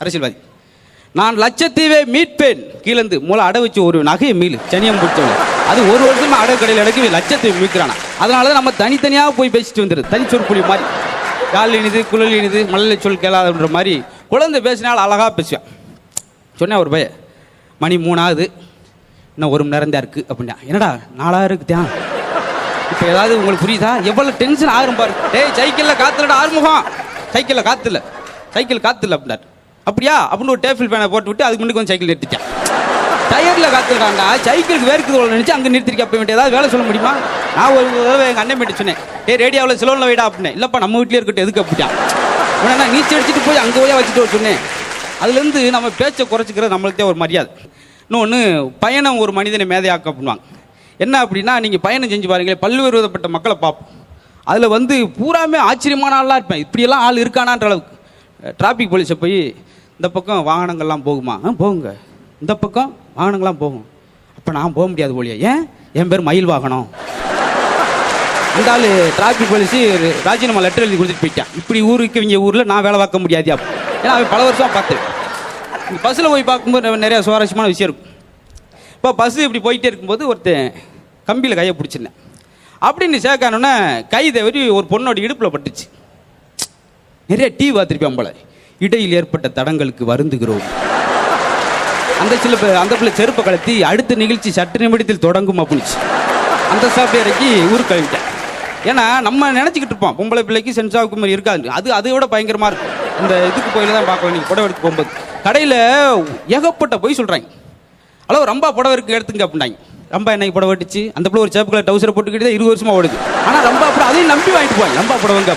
அரசியல்வாதி. நான் லட்சத்தீவை மீட்பேன் கீழந்து மூளை அடை வச்சு ஒரு நகையை மீள் சனியம் பிடிச்சவங்க அது ஒரு வருஷமா அடகு கடையில் அடக்கி லட்சத்தீவை மீட்கிறானா. அதனால தான் நம்ம தனித்தனியாக போய் பேசிட்டு வந்துடுது. தனி சொற்பொழி மாதிரி கால் இனிது குழல் இனிது மலையில சொல் கேளாதுன்ற மாதிரி குழந்தை பேசினாலும் அழகாக பேசுவேன். சொன்னேன் ஒரு பையன் மணி 3 ஆகுது இன்னும் 1 மணி நேரம் தான் இருக்குது அப்படின்னா. என்னடா 4 இருக்குதான். இப்போ ஏதாவது உங்களுக்கு புரியுதா எவ்வளோ டென்ஷன் ஆகும் பாரு. டேய் சைக்கிளில் காற்றுலடா ஆறுமுகம் சைக்கிளில் காற்று இல்லை சைக்கிள் காற்று இல்லை அப்படின்னாரு. அப்படியா அப்படின்னு ஒரு டேபிள் ஃபேனை போட்டு விட்டு அதுக்கு முன்னாடி கொஞ்சம் சைக்கிள் நிறுத்திட்டேன். டயரில் காத்துருக்காண்டா சைக்கிளுக்கு வேர்க்குது நினச்சி அங்கே நிறுத்திருக்க. அப்போ வேண்டிய ஏதாவது வேலை சொல்ல முடியுமா? நான் ஒரு தடவை எங்கள் அண்ணன் போய்ட்டு சொன்னேன் ரேடியோவில் சிலோனில் வைடா அப்படின்னு. இல்லைப்பா நம்ம வீட்டிலே இருக்கட்டும் எதுக்கு அப்படின்னா உடனே நீச்சல் அடிச்சுட்டு போய் அங்கே போய் வச்சுட்டு சொன்னேன். அதுலேருந்து நம்ம பேச்சை குறைச்சிக்கிறது நம்மளுக்கே ஒரு மரியாதை. இன்னொன்று பயணம் ஒரு மனிதனை மேதையாக்க பண்ணுவாங்க. என்ன அப்படின்னா நீங்கள் பயணம் செஞ்சு பாருங்களேன் பல்வேறு விதப்பட்ட மக்களை பார்ப்போம். அதில் பூராமே ஆச்சரியமான ஆளாக இருப்பேன். இப்படியெல்லாம் ஆள் இருக்கானான்ற அளவுக்கு. டிராஃபிக் போலீஸை போய் இந்த பக்கம் வாகனங்கள்லாம் போகுமா? போகுங்க. இந்த பக்கம் வாகனங்கள்லாம் போகும். அப்போ நான் போக முடியாது போலியா? ஏன்? என் பேர் மயில் வாகனம். இந்த ஆள் டிராஃபிக் போலீஸு ராஜினாமா லெட்டர் எழுதி கொடுத்துட்டு போயிட்டான். இப்படி ஊருக்கு இவங்க ஊரில் நான் வேலை பார்க்க முடியாதியா? ஏன்னா அவன் பல வருஷமாக பார்த்தேன். பஸ்ஸில் போய் பார்க்கும்போது நிறையா சுவாரஸ்யமான விஷயம் இருக்கும். இப்போ பஸ்ஸு இப்படி போயிட்டே இருக்கும்போது ஒருத்தன் கம்பியில் கையை பிடிச்சிருந்தேன். அப்படின்னு சேர்க்கானோன்னே கை தவறி ஒரு பொண்ணோட இடுப்பில் பட்டுச்சு. நிறைய டீ பார்த்துருப்பேன் போல. இடையில் ஏற்பட்ட தடங்களுக்கு வருந்துகிறோம். அந்த பிள்ளை செருப்பை கலத்தி அடுத்த நிகழ்ச்சி சற்று நிமிடத்தில் தொடங்கும் அப்படின்னுச்சு. அந்த ஸ்டாஃப் இறக்கி ஊருக்கு கழிவிட்டேன். ஏன்னா நம்ம நினச்சிக்கிட்டு இருப்போம் பொம்பளை பிள்ளைக்கு சென்சாவுக்கு மாதிரி இருக்காது. அதை விட பயங்கரமாக இருக்கும். இந்த இதுக்கு போயில தான் பார்க்கலாம். நீங்கள் புடவை எடுத்து போகும்போது கடையில் ஏகப்பட்ட போய் சொல்கிறாங்க. அளவு ரொம்ப புடவை இருக்கு எடுத்துங்க அப்படின்னாங்க. ரொம்ப என்னைக்கு புடவை வெட்டிச்சு அந்த பிள்ளை ஒரு சேப்பு கலர் டவுசரை போட்டுக்கிட்டு தான் 20 வருஷமாக ஓடுது. ஆனால் ரொம்ப அப்படி அதையும் நம்பி வாங்கிட்டு போவாங்க. ரொம்ப புடவைங்க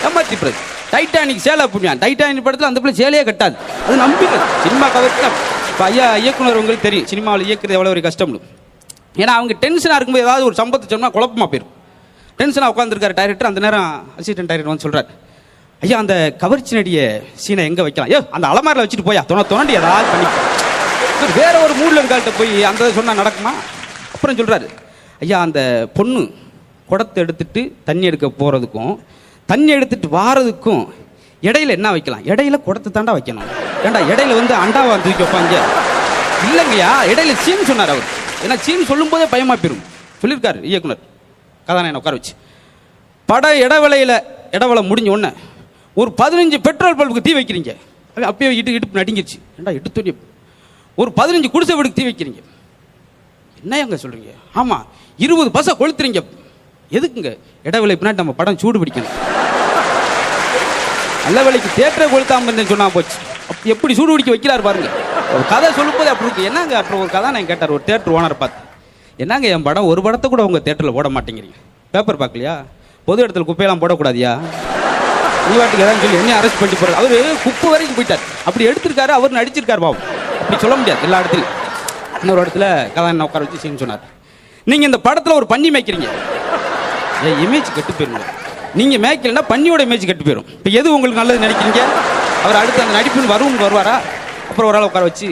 ஏமாத்திப்படுறது. டைட்டானிக் சேலை அப்படின்னா டைட்டானிக் படத்தில் அந்த பிள்ளை சேலையே கட்டாது. அது நம்பிக்கிறது. சினிமா கவர்ச்சி. இப்போ இயக்குனர் உங்களுக்கு தெரியும் சினிமாவில் இயக்குறது எவ்வளோ ஒரு கஷ்டம்னு. ஏன்னா அவங்க டென்ஷனாக இருக்கும்போது ஏதாவது ஒரு சம்பவத்தை சொன்னால் குழப்பமாக போயிடும். டென்ஷனாக உட்காந்துருக்காரு டைரக்டர். அந்த நேரம் அசிஸ்டன்ட் டைரக்டர் வந்து சொல்கிறார் ஐயா அந்த கவர்ச்சி நடிய சீனை எங்கே வைக்கலாம்? அந்த அலமாரில் வச்சுட்டு போயா தோண்டி ஏதாவது பண்ணி வேற ஒரு மூடில் இருக்காள்கிட்ட போய் அந்த சொன்னால் நடக்குமா? அப்புறம் சொல்கிறாரு ஐயா அந்த பொண்ணு குடத்தை எடுத்துட்டு தண்ணி எடுக்க போகிறதுக்கும் தண்ணி எடுத்துட்டு வாரதுக்கும் இடையில என்ன வைக்கலாம்? இடையில குடத்தை தாண்டா வைக்கணும். ஏண்டா இடையில அண்டாவை தூக்கி வைப்பாங்க இல்லைங்கய்யா. இடையில சீன் சொன்னார் அவர். ஏன்னா சீன் சொல்லும் போதே பயமா போயிரும் சொல்லியிருக்காரு இயக்குனர். கதாநாயகனை உட்கார வச்சு பட இடவலை முடிஞ்ச உடனே ஒரு 15 பெட்ரோல் பல்புக்கு தீ வைக்கிறீங்க. அப்பயே இடுப்பு நடுங்கிருச்சு. ஏண்டா எடுத்து ஒரு 15 குடிசை வீடுக்கு தீ வைக்கிறீங்க. என்ன எங்க சொல்றீங்க? ஆமா 20 பஸ்ஸை கொளுத்துறீங்க. எதுக்குங்க? இடவேளை பின்னாடி நம்ம படம் சூடு பிடிக்கணும். நல்ல வேலைக்கு தேட்டரை கொளுத்தாம இருந்தேன்னு சொன்னா போச்சு. எப்படி சூடு பிடிக்க வைக்கிறாரு பாருங்க. ஒரு கதை சொல்லும் போது அப்படி இருக்கு. என்னங்க அப்புறம் ஒரு கதை நான் கேட்டார் ஒரு தேட்டர் ஓனர் பார்த்து. என்னங்க என் படம் ஒரு படத்தை கூட உங்க தேட்டரில் போட மாட்டேங்கிறீங்க? பேப்பர் பார்க்கலையா? பொது இடத்துல குப்பையெல்லாம் போடக்கூடாதியா? நீ வாட்டுக்கு ஏதாவது சொல்லி என்ன அரெஸ்ட் பண்ணி போறாரு. அவரு குப்பை வரைக்கும் போயிட்டார். அப்படி எடுத்திருக்காரு. அவர் நடிச்சிருக்காரு பாவம். அப்படி சொல்ல முடியாது எல்லா இடத்துலையும். இன்னொரு இடத்துல கதாநாயகனை உட்கார வச்சு சீன் சொன்னார். நீங்க இந்த படத்துல ஒரு பன்னி மேய்க்கிறீங்க. என் இமேஜ் கெட்டு போயிருங்க. நீங்க மேய்க்கலன்னா பன்னியோட இமேஜ் கெட்டு போயிடும். இப்போ எது உங்களுக்கு நல்லது நினைக்கிறீங்க? அவர் அடுத்து அந்த நடிப்புன்னு வருவாரா? அப்புறம் ஒரு ஆள் உட்கார வச்சு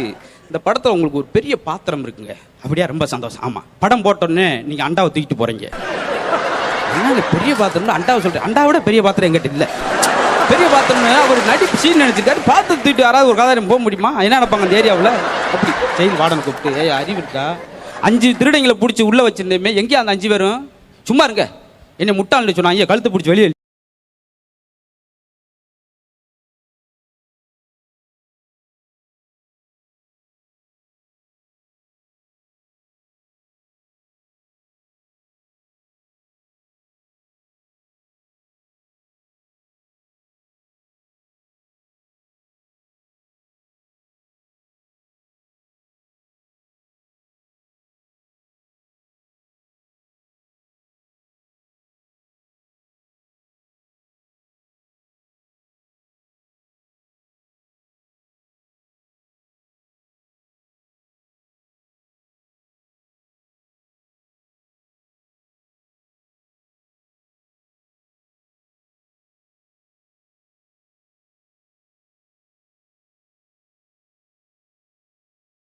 இந்த படத்தில் உங்களுக்கு ஒரு பெரிய பாத்திரம் இருக்குங்க. அப்படியா? ரொம்ப சந்தோஷம். ஆமாம் படம் போட்டோன்னே நீங்கள் அண்டாவை தூக்கிட்டு போகிறீங்க. என்னங்க பெரிய பாத்திரம்னு அண்டாவை சொல்கிறேன். அண்டாவோட பெரிய பாத்திரம் எங்கிட்ட இல்லை. பெரிய பாத்திரம்னு அவர் நடிப்பு சீன் நினச்சிருக்காரு. பாத்திரம் தூக்கிட்டு யாராவது ஒரு கதாநாயகன் போக முடியுமா? என்ன நினைப்பாங்க அந்த ஏரியாவில்? அப்படி ஜெயில் வார்டனை கூப்பிட்டு அறிவு இருக்கா? 5 திருடங்களை பிடிச்சி உள்ளே வச்சிருந்தேமே எங்கேயா அந்த 5 பேரும்? சும்மா இருங்க என்னை முட்டாள்னு சொன்னாங்க. கழுத்தை பிடிச்சி வெளியே